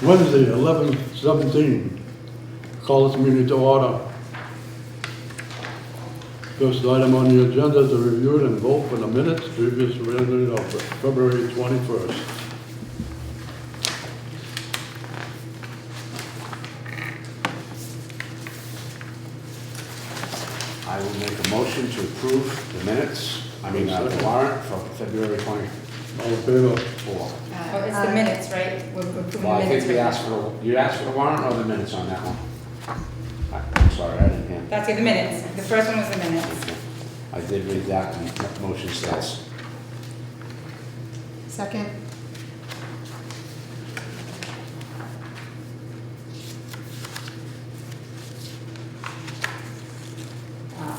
Wednesday, 11/17. Call this meeting to order. First item on the agenda is to review and vote for the minutes previous reading of February 21st. I will make a motion to approve the minutes, the warrant for February 24. All in favor? Oh, it's the minutes, right? We're approving Well, the I think minutes we right asked now. for, you asked for the warrant or the minutes on that one? I'm sorry, I didn't hear. That's it, the minutes. The first one was the minutes. I did read that, and that motion says. Second.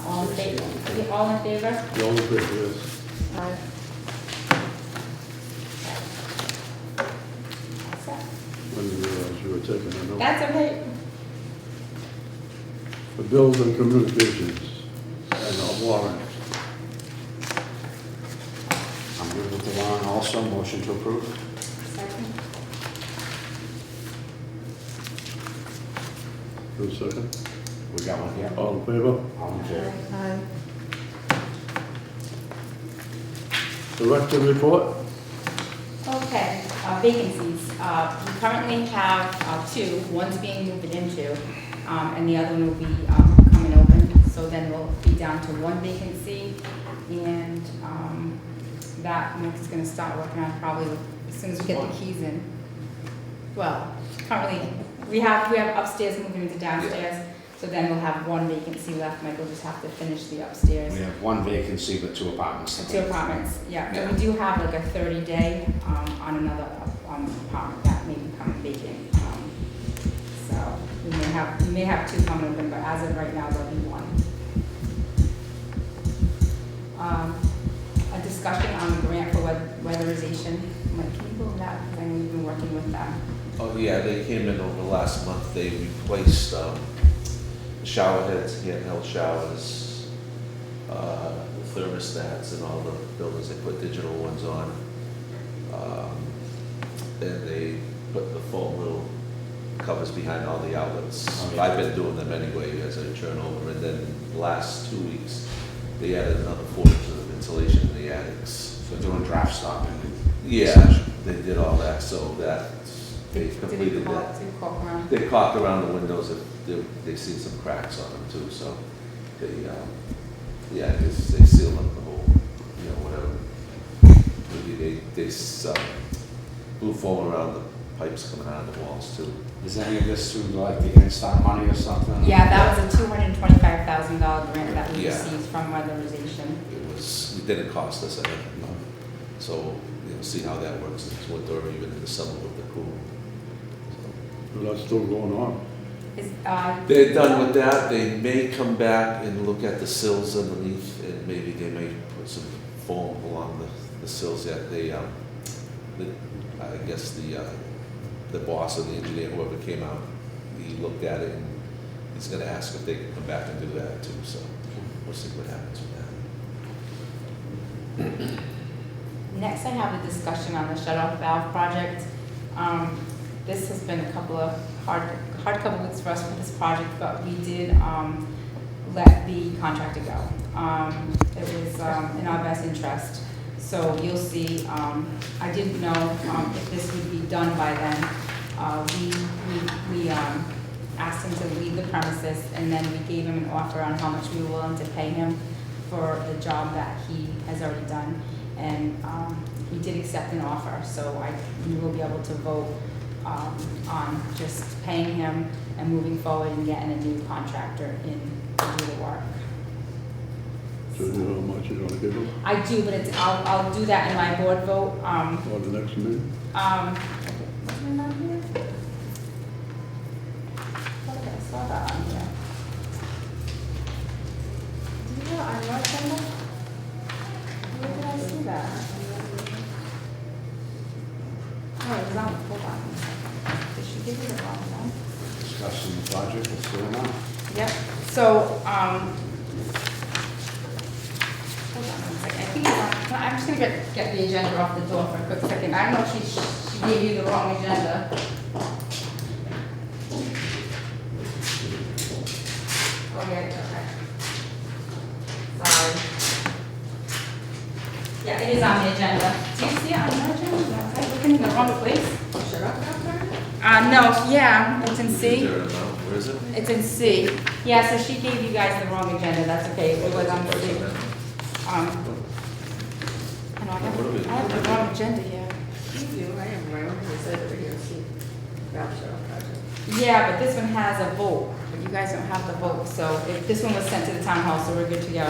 All in favor? All in favor? All in favor, yes. Aye. All set. When you realize you were taking a note. That's okay. The bills and communications and the warrant. I'm good with the warrant also, motion to approve. Second. For a second. We got one here. All in favor? All in favor. Aye. Director report? Okay, vacancies. We currently have two. One's being moved into, and the other one will be coming open. So then we'll be down to one vacancy, and that Nick is gonna start working on probably as soon as we get the keys in. Well, currently, we have upstairs moving into downstairs, so then we'll have one vacancy left. Michael just have to finish the upstairs. We have one vacancy but two apartments. Two apartments, yeah. Yeah. So we do have like a 30-day on another apartment that may become vacant. So we may have two coming open, but as of right now, there'll be one. A discussion on the grant for weatherization. Mike, can you go over that? Because I know you've been working with them. Oh, yeah, they came in over the last month, they replaced, the shower heads, handheld showers, the thermostats and all the buildings, they put digital ones on. And they put the foam little covers behind all the outlets. Oh, yeah. I've been doing them anyway as I turn over, and then the last 2 weeks, they added another 4 inches of insulation in the attics. So doing draft stopping. Yeah, they did all that, so that, they Did completed they that. caulk around? They caulked around the windows, they see some cracks on them too, so they, yeah, they sealed up the whole, whatever. Maybe they blew foam around the pipes coming out of the walls too. Is any of this through like the Instar money or something? Yeah, that was a $225,000 grant that we Yeah. received from weatherization. It didn't cost us anything, so, see how that works in the winter or even in the summer with the pool. Well, that's still going on. Is, They're done with that, they may come back and look at the sills underneath, and maybe they may put some foam along the sills that I guess the boss or the engineer, whoever came out, he looked at it and he's gonna ask if they can come back and do that too, so we'll see what happens with that. Next, I have a discussion on the shut-off valve project. This has been a couple of hard couple weeks for us with this project, but we did let the contractor go. It was in our best interest. So you'll see, I didn't know if this would be done by then. We asked him to leave the premises, and then we gave him an offer on how much we were willing to pay him for the job that he has already done. And he did accept an offer, so we will be able to vote on just paying him and moving forward and getting a new contractor in to do the work. So you know how much you're gonna give them I do, but I'll do that in my board vote. for the next meeting? What's my number here? Okay, I saw that on here. Do you know on your agenda? Where did I see that? Oh, it was on, hold on a second. Did she give me the wrong one? Discussing the project, what's going on? Yep, so, hold on one second. I think, I'm just gonna get the agenda off the door for a quick second. I don't know if she gave you the wrong agenda. Okay, okay. Sorry. Yeah, it is on the agenda. Do you see it on the agenda? Was I looking in the wrong place? No, yeah, it's in Is C. there an amount? Where is it? It's in C. Yeah, so she gave you guys the wrong agenda, that's okay, it was on C. I know, I have the wrong agenda here. You do, I have my own, it said over here, see, Rapture project. Yeah, but this one has a vote, but you guys don't have the vote, so this one was sent to the town hall, so we're good to go.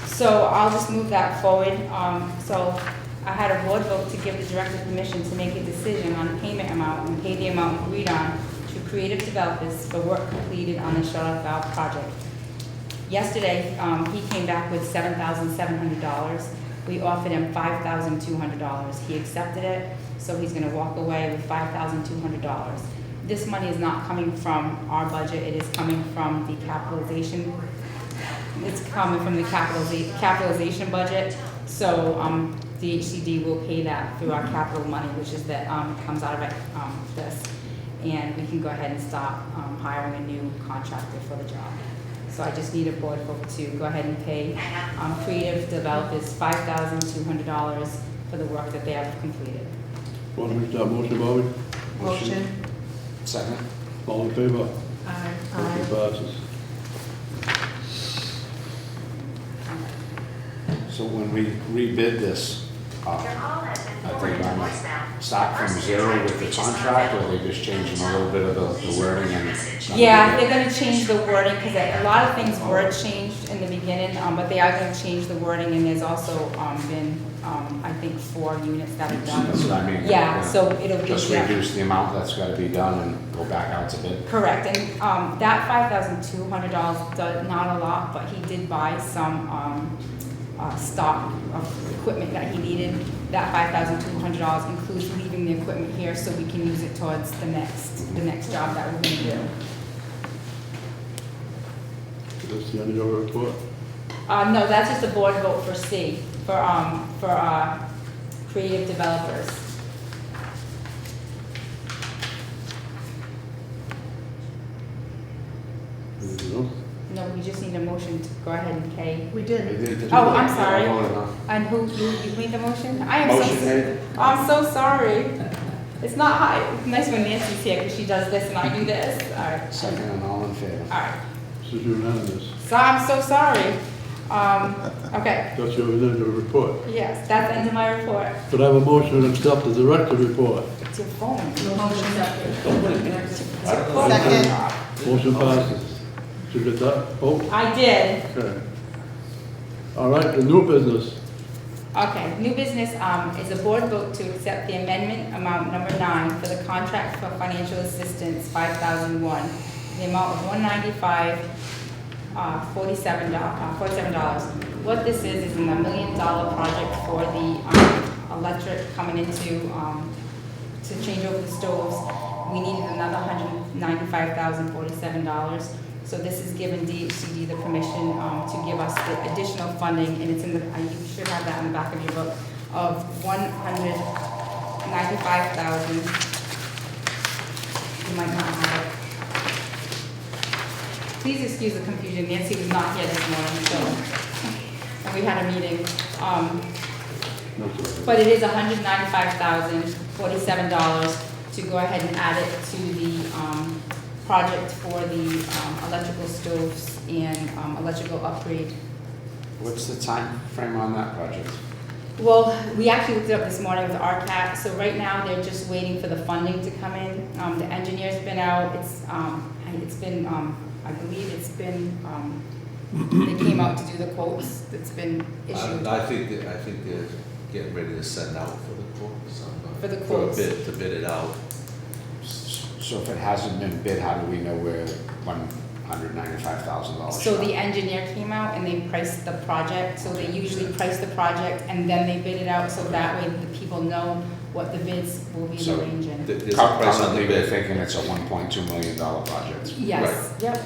So I'll just move that forward. So I had a board vote to give the director permission to make a decision on payment amount and pay the amount agreed on to creative developers for work completed on the shut-off valve project. Yesterday, he came back with $7,700. We offered him $5,200. He accepted it, so he's gonna walk away with $5,200. This money is not coming from our budget, it is coming from the capitalization. It's coming from the capitalization budget, so, the HCD will pay that through our capital money, which is that, comes out of it, this. And we can go ahead and start, hiring a new contractor for the job. So I just need a board vote to go ahead and pay, creative developers $5,200 for the work that they have completed. Want to make that motion, Bobby? Motion. Second? All in favor? Aye. Motion passes. So when we rebid this, I think I'm gonna start from zero with the contract, or they just changing a little bit of the wording and? Yeah, they're gonna change the wording, because a lot of things were changed in the beginning, but they are gonna change the wording, and there's also, been, I think 4 units that are done. That's what I mean. Yeah, so it'll be. Just yeah. reduce the amount that's gotta be done and go back out to bid. Correct, and, that $5,200 does not a lot, but he did buy some, stock of equipment that he needed. That $5,200 includes leaving the equipment here so we can use it towards the next job that we're gonna do. That's the end of your report? No, that's just a board vote for C, for creative developers. Anything else? No, we just need a motion to go ahead and pay. We They did. did- Oh, I'm sorry. Yeah, I voted no. And who, you made the motion? I am so. Motion made. I'm so sorry. It's not high, nice when Nancy's here, because she does this and I do this. All right. Second and all in favor. All right. This is unanimous. So I'm so sorry. Okay, That's your end of your report. yes, that's the end of my report. Could I have a motion to accept the director report? It's your phone. Motion second. Second. Motion passes. Did you get that? Oh, I did. okay. All right, the new business. Okay, new business, is a board vote to accept the amendment amount number 9 for the contract for financial assistance 5001. The amount of $195,47. What this is a $1 million project for the, electric coming into, to change over the stoves. We needed another $195,047. So this is giving DHCD the permission to give us the additional funding, and it's in the, you should have that in the back of your book, of $195,000. You might not have it. Please excuse the confusion, Nancy was not here this morning, so, and we had a meeting. That's all right. But it is $195,047 to go ahead and add it to the project for the electrical stoves and electrical upgrade. What's the time frame on that project? Well, we actually looked it up this morning with RCAT, so right now they're just waiting for the funding to come in. The engineer's been out, it's been, I believe it's been, they came out to do the quotes, it's been issued. I think they're getting ready to send out for the quotes. For the For a quotes. bid, to bid it out. So if it hasn't been bid, how do we know where $195,000? So the engineer came out and they priced the project, so they usually price the project and then they bid it out, so that way the people know what the bids will be So ranging. There's a price on the Currently, we're bid. thinking it's a $1.2 million project. Yes, yep.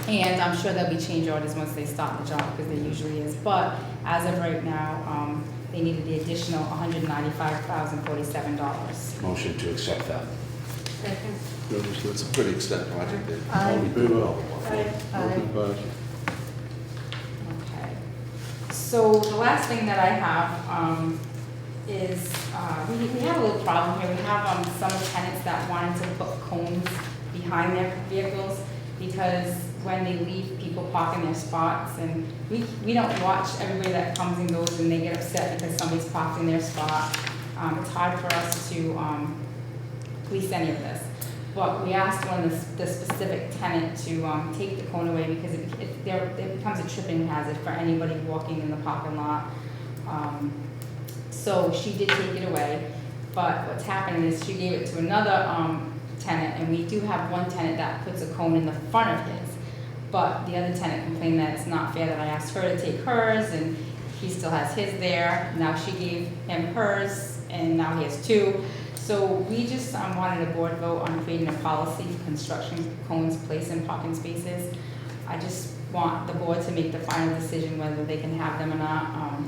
And I'm sure there'll be change orders once they start the job, because there usually is, but as of right now, they needed the additional $195,047. Motion to accept that. Second. It's a pretty extensive project. They Aye. only do it all at Motion passes. Okay. So the last thing that I have is, we have a little problem here. We have some tenants that wanted to put cones behind their vehicles because when they leave, people park in their spots, and we don't watch everybody that comes and goes, and they get upset because somebody's parked in their spot. It's hard for us to police any of this. But we asked one of the specific tenant to take the cone away because it becomes a tripping hazard for anybody walking in the parking lot. So she did take it away, but what's happening is she gave it to another tenant, and we do have one tenant that puts a cone in the front of his. But the other tenant complained that it's not fair that I asked her to take hers, and he still has his there. Now she gave him hers, and now he has two. So we just wanted a board vote on creating a policy for construction cones placed in parking spaces. I just want the board to make the final decision whether they can have them or not.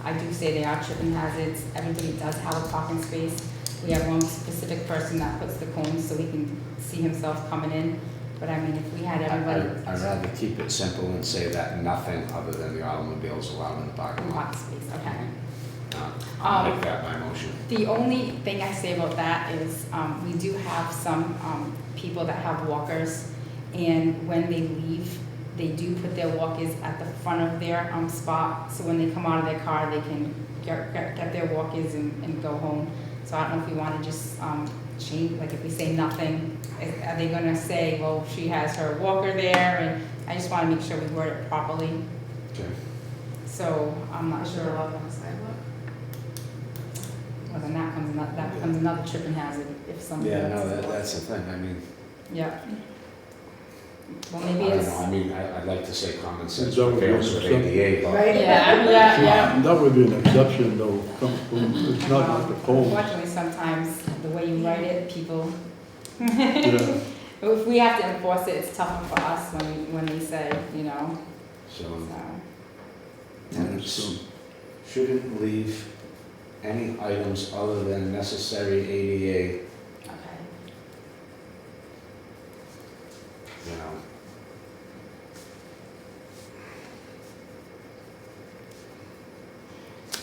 I do say they are tripping hazards. Everybody does have a parking space. We have one specific person that puts the cones so he can see himself coming in. But I mean, if we had everybody. I'd rather keep it simple and say that nothing other than the automobiles allowed in the parking lot. Parking space, okay. I'll make that my motion. The only thing I say about that is, we do have some people that have walkers, and when they leave, they do put their walkers at the front of their spot, so when they come out of their car, they can get their walkers and go home. So I don't know if we want to just change, like if we say nothing, are they gonna say, well, she has her walker there, and I just want to make sure we word it properly. Okay. So I'm not Sure, sure. allowed on the sidewalk. Well, then that becomes another tripping hazard if somebody. Yeah, no, that's the thing, I mean, Yeah. Well, I maybe don't it's. know, I mean, I'd like to say common sense Is that what prevails you're with ADA, but. Right. Yeah. That would be an exception though, it's not like the cones. Unfortunately, sometimes the way you write it, people. Yeah. If we have to enforce it, it's tougher for us when we say, you know, So, so. tenants shouldn't leave any items other than necessary ADA, Okay. you know.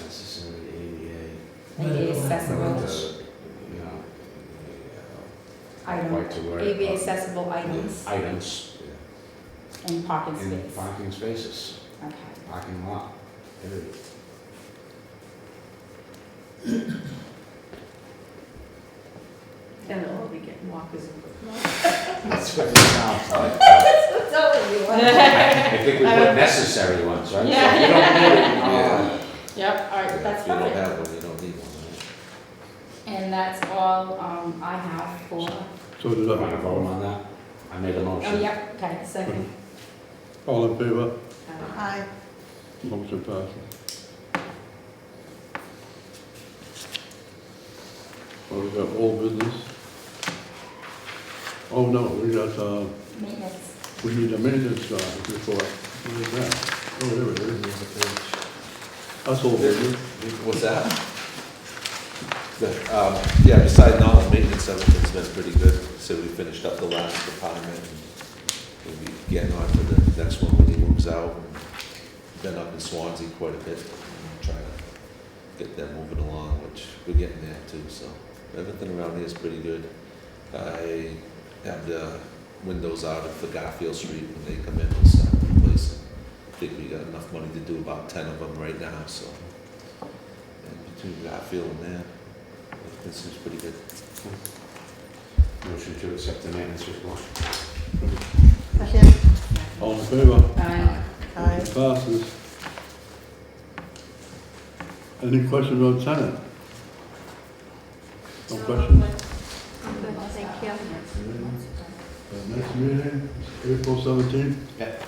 Necessary ADA. ADA accessible You know, item, like to word it, ADA accessible items items in parking in space. parking spaces, Okay. parking lot, period. Then they'll all be getting walkers and put them on. That's what it sounds like. That's all we want. I think we put necessary ones, right? So if Yeah. you don't need it, you know, Yeah. Yep, all right, that's If you don't perfect. have one, you don't need one, And that's all I have for, So did Want to I. vote on that? I made a motion. oh, yep, okay, second. All in favor? Aye. Motion passes. Well, we got old business. Oh, no, we got, Maintenance. we need a maintenance report. What is that? Oh, there it is. That's old business. What's that? Yeah, besides normal maintenance, everything's been pretty good. So we finished up the last department, and we'll be getting on to the next one when he moves out. Been up in Swansea quite a bit, trying to get them moving along, which we're getting there too, so everything around here is pretty good. I have the windows out for Garfield Street. When they come in, we'll start replacing. I think we got enough money to do about 10 of them right now, so. And between Garfield and there, this seems pretty good. Motion to accept the maintenance report. Second. All in favor? Aye. Aye. Motion passes. Any questions on tenant? No questions? Thank you. Next meeting, April 17th.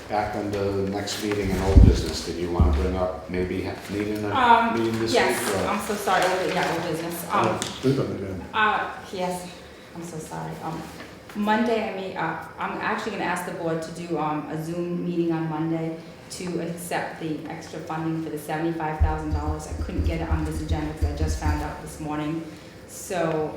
Back on the next meeting in old business, did you want to bring up maybe needing a meeting this week? Yes, or- I'm so sorry, old business. Sleeping again. Yes, I'm so sorry. Monday, I'm actually gonna ask the board to do a Zoom meeting on Monday to accept the extra funding for the $75,000. I couldn't get it on this agenda because I just found out this morning. So,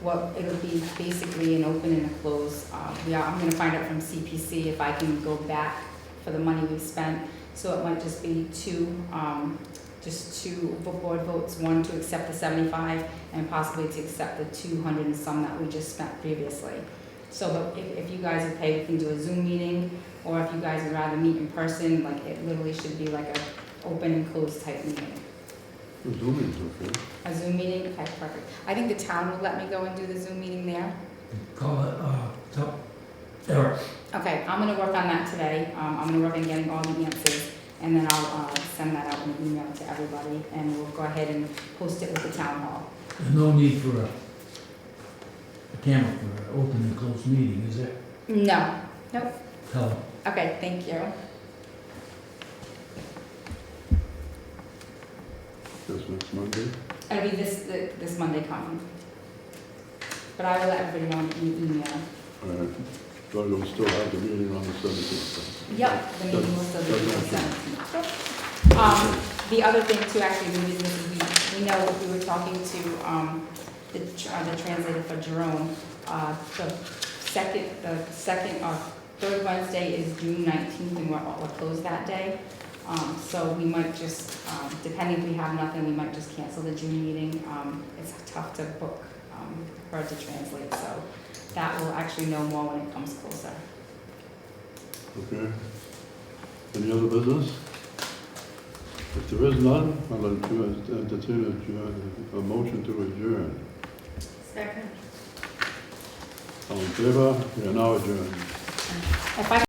Well, it'll be basically an open and a close. I'm gonna find out from CPC if I can go back for the money we spent. So it might just be just two board votes, one to accept the 75 and possibly to accept the 200 and some that we just spent previously. So if you guys are okay, we can do a Zoom meeting, or if you guys would rather meet in person, like it literally should be like a open and closed type meeting. The Zooming's okay. A Zoom meeting? Okay, perfect. I think the town will let me go and do the Zoom meeting there. Call it, Eric. Okay, I'm gonna work on that today. I'm gonna work on getting all the answers, and then I'll send that out in an email to everybody, and we'll go ahead and post it with the town hall. There's no need for a camera for an open and closed meeting, is there? No, nope. Tell them. Okay, thank you. This next Monday. It'll be this Monday coming. But I will let everybody know in the email. All right. But we'll still have the meeting on the 17th. Yep, the meeting will still be the Doesn't 17th. The other thing too, actually, the reason is we know we were talking to the translator for Jerome. The third Wednesday is June 19th, and we're closed that day. So we might just, depending if we have nothing, we might just cancel the June meeting. It's tough to book her to translate, so that will actually know more when it comes closer. Okay. Any other business? If there is none, I'll entertain a motion to adjourn. Second. All in favor? We are now adjourned. If I